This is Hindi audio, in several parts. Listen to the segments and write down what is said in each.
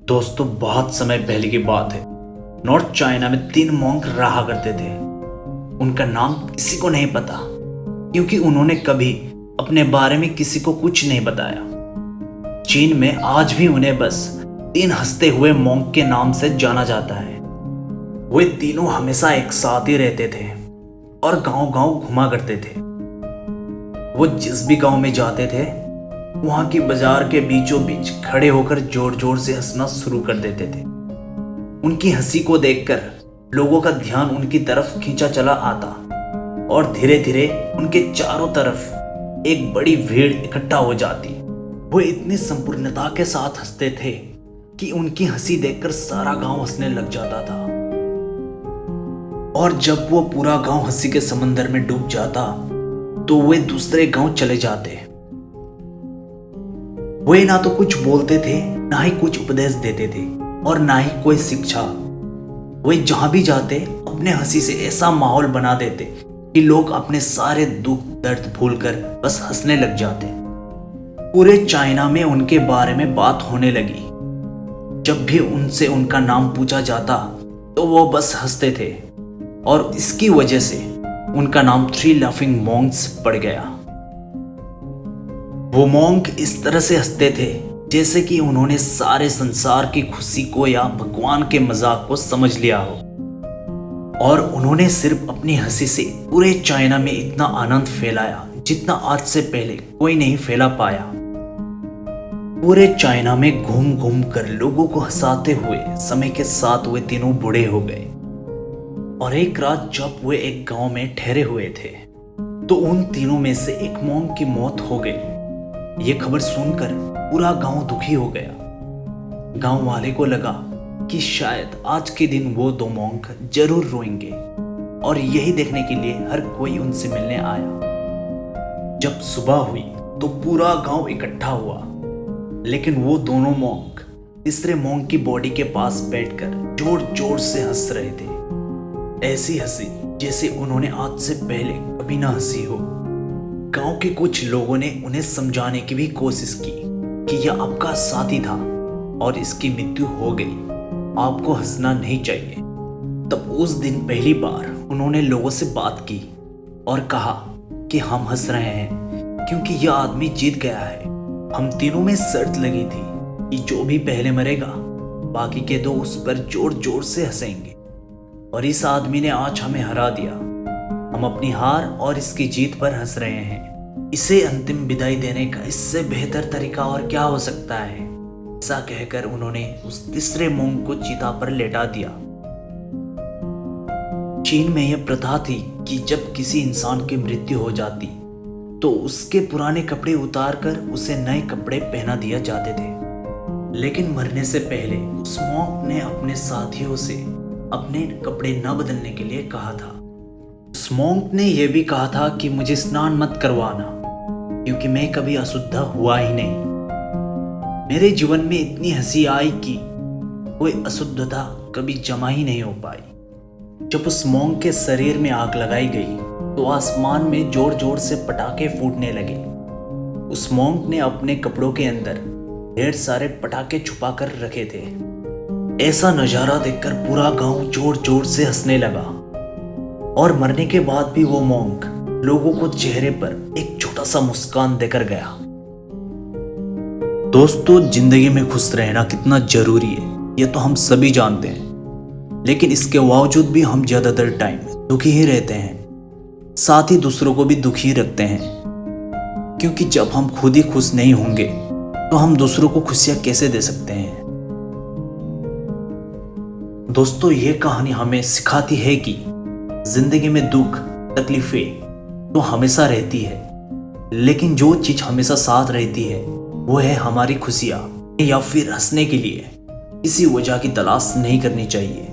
दोस्तों, बहुत समय पहले की बात है। नॉर्थ चाइना में 3 मॉन्क रहा करते थे। उनका नाम किसी को नहीं पता, क्योंकि उन्होंने कभी अपने बारे में किसी को कुछ नहीं बताया। चीन में आज भी उन्हें बस 3 हंसते हुए मॉन्क के नाम से जाना जाता है। वे तीनों हमेशा एक साथ ही रहते थे और गांव-गांव घुमा करते थे। वो जिस भी गांव में जाते थे, वहां की बाजार के बीचों बीच खड़े होकर जोर जोर से हंसना शुरू कर देते थे। उनकी हंसी को देखकर लोगों का ध्यान उनकी तरफ खींचा चला आता और धीरे धीरे उनके चारों तरफ एक बड़ी भीड़ इकट्ठा हो जाती। वो इतनी संपूर्णता के साथ हंसते थे कि उनकी हंसी देखकर सारा गांव हंसने लग जाता था। और जब वो पूरा गांव हंसी के समंदर में डूब जाता, तो वे दूसरे गांव चले जाते। वे ना तो कुछ बोलते थे, ना ही कुछ उपदेश देते थे और ना ही कोई शिक्षा। वे जहां भी जाते अपने हंसी से ऐसा माहौल बना देते कि लोग अपने सारे दुख दर्द भूलकर बस हंसने लग जाते। पूरे चाइना में उनके बारे में बात होने लगी। जब भी उनसे उनका नाम पूछा जाता तो वो बस हंसते थे और इसकी वजह से उनका नाम 3 लाफिंग मॉन्क्स पड़ गया। वो मॉन्क इस तरह से हंसते थे जैसे कि उन्होंने सारे संसार की खुशी को या भगवान के मजाक को समझ लिया हो, और उन्होंने सिर्फ अपनी हंसी से पूरे चाइना में इतना आनंद फैलाया जितना आज से पहले कोई नहीं फैला पाया। पूरे चाइना में घूम घूम कर लोगों को हंसाते हुए समय के साथ वे तीनों बूढ़े हो गए। और एक रात जब वे एक गांव में ठहरे हुए थे, तो उन तीनों में से एक मॉन्क की मौत हो गई। ये खबर सुनकर पूरा गांव दुखी हो गया। गांव वाले को लगा कि शायद आज के दिन वो 2 मॉन्क जरूर रोएंगे, और यही देखने के लिए हर कोई उनसे मिलने आया। जब सुबह हुई तो पूरा गांव इकट्ठा हुआ, लेकिन वो दोनों मॉन्क तीसरे मॉन्क की बॉडी के पास बैठकर जोर जोर से हंस रहे थे। ऐसी हंसी जैसे उन्होंने आज से पहले कभी ना हंसी हो। गांव के कुछ लोगों ने उन्हें समझाने की भी कोशिश की कि यह आपका साथी था और इसकी मृत्यु हो गई, आपको हंसना नहीं चाहिए। तब उस दिन पहली बार उन्होंने लोगों से बात की और कहा कि हम हंस रहे हैं क्योंकि यह आदमी जीत गया है। हम तीनों में शर्त लगी थी कि जो भी पहले मरेगा, बाकी के 2 उस पर जोर जोर से हंसेंगे, और इस आदमी ने आज हमें हरा दिया। हम अपनी हार और इसकी जीत पर हंस रहे हैं। इसे अंतिम विदाई देने का इससे बेहतर तरीका और क्या हो सकता है। ऐसा कहकर उन्होंने उस तीसरे मॉन्क को चिता पर लेटा दिया। चीन में यह प्रथा थी कि जब किसी इंसान की मृत्यु हो जाती तो उसके पुराने कपड़े उतारकर उसे नए कपड़े पहना दिया जाते थे। लेकिन मरने से पहले उस मॉन्क ने अपने साथियों से अपने कपड़े न बदलने के लिए कहा था। उस मॉन्क ने यह भी कहा था कि मुझे स्नान मत करवाना, क्योंकि मैं कभी अशुद्ध हुआ ही नहीं। मेरे जीवन में इतनी हंसी आई कि कोई अशुद्धता कभी जमा ही नहीं हो पाई। जब उस मॉन्क के शरीर में आग लगाई गई तो आसमान में जोर जोर से पटाखे फूटने लगे। उस मॉन्क ने अपने कपड़ों के अंदर ढेर सारे पटाखे छुपा कर रखे थे। ऐसा नजारा देखकर पूरा गांव जोर जोर से हंसने लगा, और मरने के बाद भी वो मॉन्क लोगों को चेहरे पर एक छोटा सा मुस्कान देकर गया। दोस्तों, जिंदगी में खुश रहना कितना जरूरी है ये तो हम सभी जानते हैं, लेकिन इसके बावजूद भी हम ज्यादातर टाइम दुखी ही रहते हैं, साथ ही दूसरों को भी दुखी रखते हैं। क्योंकि जब हम खुद ही खुश नहीं होंगे तो हम दूसरों को खुशियां कैसे दे सकते हैं। दोस्तों, ये कहानी हमें सिखाती है कि जिंदगी में दुख तकलीफें तो हमेशा रहती है, लेकिन जो चीज हमेशा साथ रहती है वो है हमारी खुशियां। या फिर हंसने के लिए किसी वजह की तलाश नहीं करनी चाहिए।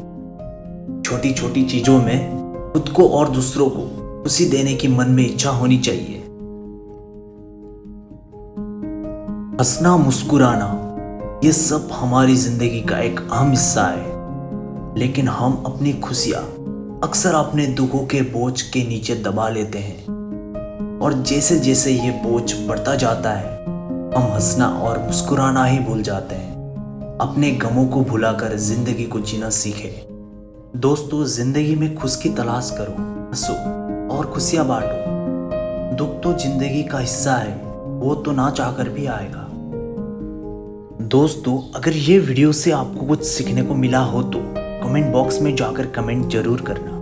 छोटी छोटी चीजों में खुद को और दूसरों को खुशी देने की मन में इच्छा होनी चाहिए। हंसना, मुस्कुराना, ये सब हमारी जिंदगी का एक अहम हिस्सा है, लेकिन हम अपनी खुशियां अक्सर अपने दुखों के बोझ के नीचे दबा लेते हैं, और जैसे जैसे ये बोझ बढ़ता जाता है हम हंसना और मुस्कुराना ही भूल जाते हैं। अपने गमों को भुलाकर जिंदगी को जीना सीखे। दोस्तों, जिंदगी में खुश की तलाश करो, हंसो और खुशियां बांटो। दुख तो जिंदगी का हिस्सा है, वो तो ना चाहकर भी आएगा। दोस्तों, अगर ये वीडियो से आपको कुछ सीखने को मिला हो तो कमेंट बॉक्स में जाकर कमेंट जरूर करना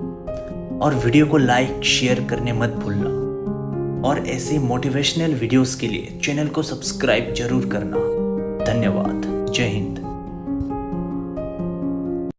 और वीडियो को लाइक शेयर करने मत भूलना। और ऐसे मोटिवेशनल वीडियोस के लिए चैनल को सब्सक्राइब जरूर करना। धन्यवाद। जय हिंद।